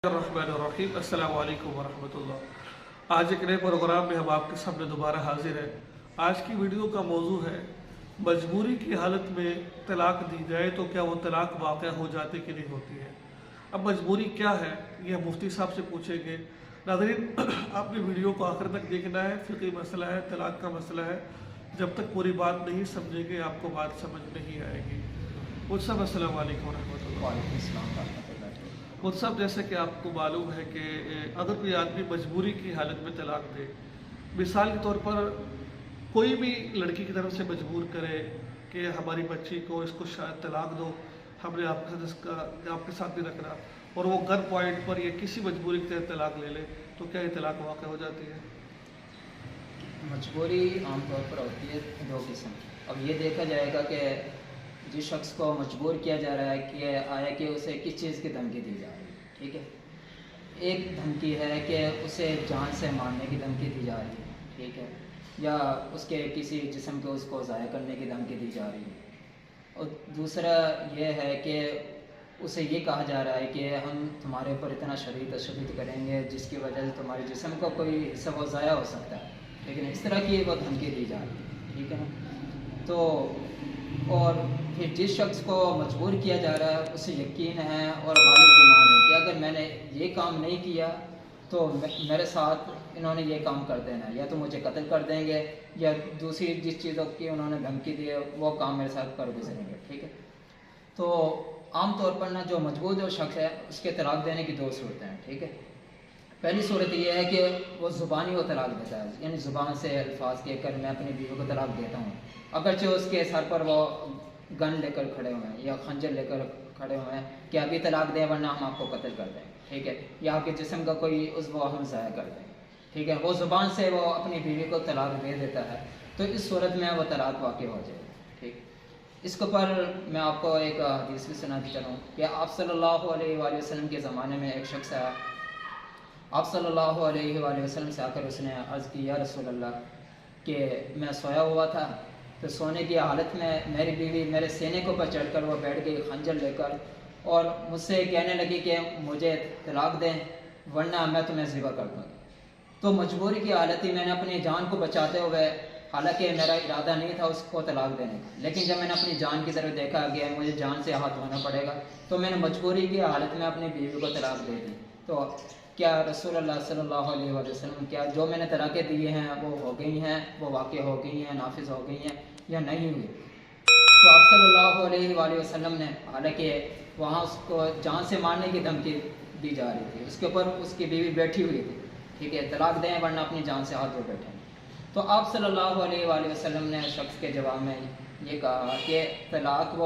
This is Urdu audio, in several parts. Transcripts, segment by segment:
الرحمن السلام علیکم ورحمۃ اللہ۔ آج ایک نئے پروگرام میں ہم آپ کے سامنے دوبارہ حاضر ہیں۔ آج کی ویڈیو کا موضوع ہے مجبوری کی حالت میں طلاق دی جائے تو کیا وہ طلاق واقع ہو جاتی کہ نہیں ہوتی ہے۔ اب مجبوری کیا ہے یہ ہم مفتی صاحب سے پوچھیں گے۔ ناظرین، آپ نے ویڈیو کو آخر تک دیکھنا ہے، فقہی مسئلہ ہے، طلاق کا مسئلہ ہے۔ جب تک پوری بات نہیں سمجھیں گے آپ کو بات سمجھ نہیں آئے گی۔ مفتی صاحب السلام علیکم ورحمۃ اللہ۔ وعلیکم السلام ورحمۃ اللہ۔ مفتی صاحب، جیسے کہ آپ کو معلوم ہے کہ اگر کوئی آدمی مجبوری کی حالت میں طلاق دے، مثال کے طور پر کوئی بھی لڑکی کی طرف سے مجبور کرے کہ ہماری بچی کو اس کو شاید طلاق دو، ہم نے آپ کے ساتھ نہیں رکھنا، اور وہ گن پوائنٹ پر یا کسی مجبوری کے تحت طلاق لے لے، تو کیا یہ طلاق واقع ہو جاتی ہے؟ مجبوری عام طور پر ہوتی ہے دو قسم۔ اب یہ دیکھا جائے گا کہ جس شخص کو مجبور کیا جا رہا ہے کہ اسے کس چیز کی دھمکی دی جا رہی ہے، ٹھیک ہے۔ ایک دھمکی ہے کہ اسے جان سے مارنے کی دھمکی دی جا رہی ہے، ٹھیک ہے، یا اس کے کسی جسم کو اس کو ضائع کرنے کی دھمکی دی جا رہی ہے۔ اور دوسرا یہ ہے کہ اسے یہ کہا جا رہا ہے کہ ہم تمہارے اوپر اتنا شدید تشدد کریں گے جس کی وجہ سے تمہارے جسم کا کوئی حصہ وہ ضائع ہو سکتا ہے، لیکن اس طرح کی وہ دھمکی دی جا رہی ہے، ٹھیک ہے نا۔ تو اور پھر جس شخص کو مجبور کیا جا رہا ہے اسے یقین ہے اور غالب گمان ہے کہ اگر میں نے یہ کام نہیں کیا تو میرے ساتھ انہوں نے یہ کام کر دینا ہے، یا تو مجھے قتل کر دیں گے یا دوسری جس چیزوں کی انہوں نے دھمکی دی ہے وہ کام میرے ساتھ کر گزریں گے، ٹھیک ہے۔ تو عام طور پر نا جو مجبور جو شخص ہے اس کے طلاق دینے کی دو صورتیں ہیں، ٹھیک ہے۔ پہلی صورت یہ ہے کہ وہ زبانی وہ طلاق دیتا ہے، یعنی زبان سے الفاظ کہہ کر میں اپنی بیوی کو طلاق دیتا ہوں، اگرچہ اس کے سر پر وہ گن لے کر کھڑے ہوئے ہیں یا خنجر لے کر کھڑے ہوئے ہیں کہ ابھی طلاق دیں ورنہ ہم آپ کو قتل کر دیں گے، ٹھیک ہے، یا آپ کے جسم کا کوئی عضو ہم ضائع کر دیں گے، ٹھیک ہے۔ وہ زبان سے وہ اپنی بیوی کو طلاق دے دیتا ہے، تو اس صورت میں وہ طلاق واقع ہو جائے گا، ٹھیک۔ اس کے اوپر میں آپ کو ایک حدیث بھی سناتی چلوں کہ آپ صلی اللہ علیہ وآلہ وسلم کے زمانے میں ایک شخص آیا، آپ صلی اللہ علیہ وآلہ وسلم سے آ کر اس نے عرض کی، یا رسول اللہ کہ میں سویا ہوا تھا تو سونے کی حالت میں میری بیوی میرے سینے کے اوپر چڑھ کر وہ بیٹھ گئی خنجر لے کر اور مجھ سے کہنے لگی کہ مجھے طلاق دیں ورنہ میں تمہیں ذبح کر دوں گی۔ تو مجبوری کی حالت ہی میں نے اپنی جان کو بچاتے ہوئے، حالانکہ میرا ارادہ نہیں تھا اس کو طلاق دینے کا، لیکن جب میں نے اپنی جان کی طرف دیکھا کہ مجھے جان سے ہاتھ دھونا پڑے گا تو میں نے مجبوری کی حالت میں اپنی بیوی کو طلاق دے دی۔ تو کیا رسول اللہ صلی اللہ علیہ وآلہ وسلم کیا جو میں نے طلاقیں دی ہیں وہ ہو گئی ہیں، وہ واقع ہو گئی ہیں، نافذ ہو گئی ہیں یا نہیں ہوئی؟ تو آپ صلی اللہ علیہ وآلہ وسلم نے، حالانکہ وہاں اس کو جان سے مارنے کی دھمکی دی جا رہی تھی، اس کے اوپر اس کی بیوی بیٹھی ہوئی تھی، ٹھیک ہے، طلاق دیں ورنہ اپنی جان سے ہاتھ دھو بیٹھیں، تو آپ صلی اللہ علیہ وآلہ وسلم نے شخص کے جواب میں یہ کہا کہ طلاق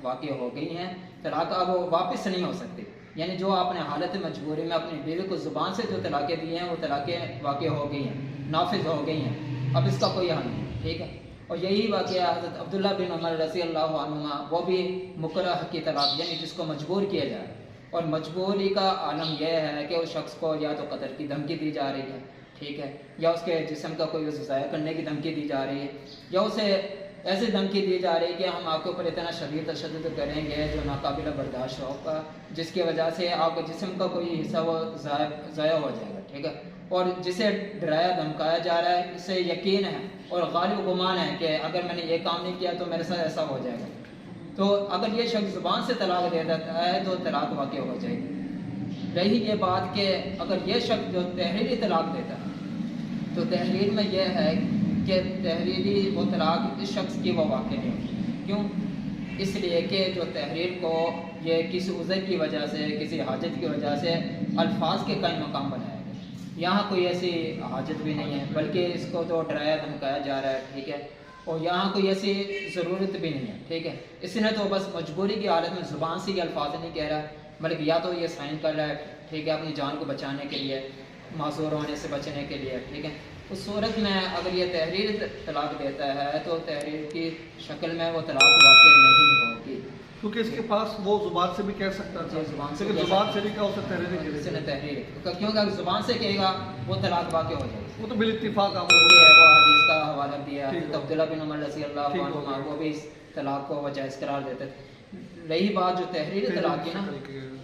واقع ہو گئی ہیں، طلاق اب وہ واپس نہیں ہو سکتی، یعنی جو آپ نے حالت مجبوری میں اپنی بیوی کو زبان سے جو طلاقیں دی ہیں وہ طلاقیں واقع ہو گئی ہیں، نافذ ہو گئی ہیں، اب اس کا کوئی حل نہیں، ٹھیک ہے۔ اور یہی واقعہ حضرت عبداللہ بن عمر رضی اللہ عنہما، وہ بھی مکرہ کی طلاق، یعنی جس کو مجبور کیا جائے، اور مجبوری کا عالم یہ ہے کہ اس شخص کو یا تو قتل کی دھمکی دی جا رہی ہے، ٹھیک ہے، یا اس کے جسم کا کوئی عضو ضائع کرنے کی دھمکی دی جا رہی ہے، یا اسے ایسی دھمکی دی جا رہی ہے کہ ہم آپ کے اوپر اتنا شدید تشدد کریں گے جو ناقابل برداشت ہوگا، جس کی وجہ سے آپ کے جسم کا کوئی حصہ وہ ضائع ہو جائے گا، ٹھیک ہے، اور جسے ڈرایا دھمکایا جا رہا ہے اسے یقین ہے اور غالب گمان ہے کہ اگر میں نے یہ کام نہیں کیا تو میرے ساتھ ایسا ہو جائے گا، تو اگر یہ شخص زبان سے طلاق دے دیتا ہے تو طلاق واقع ہو جائے گی۔ رہی یہ بات کہ اگر یہ شخص جو تحریری طلاق دیتا ہے تو تحریر میں یہ ہے کہ تحریری وہ طلاق اس شخص کی وہ واقع نہیں ہوتی، کیوں؟ اس لیے کہ جو تحریر کو یہ کسی عذر کی وجہ سے، کسی حاجت کی وجہ سے الفاظ کے قائم مقام بنایا گیا، یہاں کوئی ایسی حاجت بھی نہیں ہے بلکہ اس کو تو ڈرایا دھمکایا جا رہا ہے، ٹھیک ہے، اور یہاں کوئی ایسی ضرورت بھی نہیں ہے، ٹھیک ہے، اس نے تو بس مجبوری کی حالت میں زبان سے یہ الفاظ نہیں کہہ رہا بلکہ یا تو یہ سائن کر رہا ہے، ٹھیک ہے، اپنی جان کو بچانے کے لیے، معذور ہونے سے بچنے کے لیے، ٹھیک ہے۔ اس صورت میں اگر یہ تحریر طلاق دیتا ہے تو تحریر کی شکل میں وہ طلاق واقع نہیں ہوگی، کیونکہ اس کے پاس وہ زبان سے بھی کہہ سکتا تھا، زبان سے زبان سے نہیں کہا، اسے تحریر، کیونکہ اگر زبان سے کہے گا وہ طلاق واقع ہو جائے گی، وہ تو بالاتفاق وہ حدیث کا حوالہ دیا ہے، عبداللہ بن عمر رضی اللہ عنہ وہ بھی اس طلاق کو وہ جائز قرار دیتے تھے۔ رہی بات جو تحریری طلاق کی نا،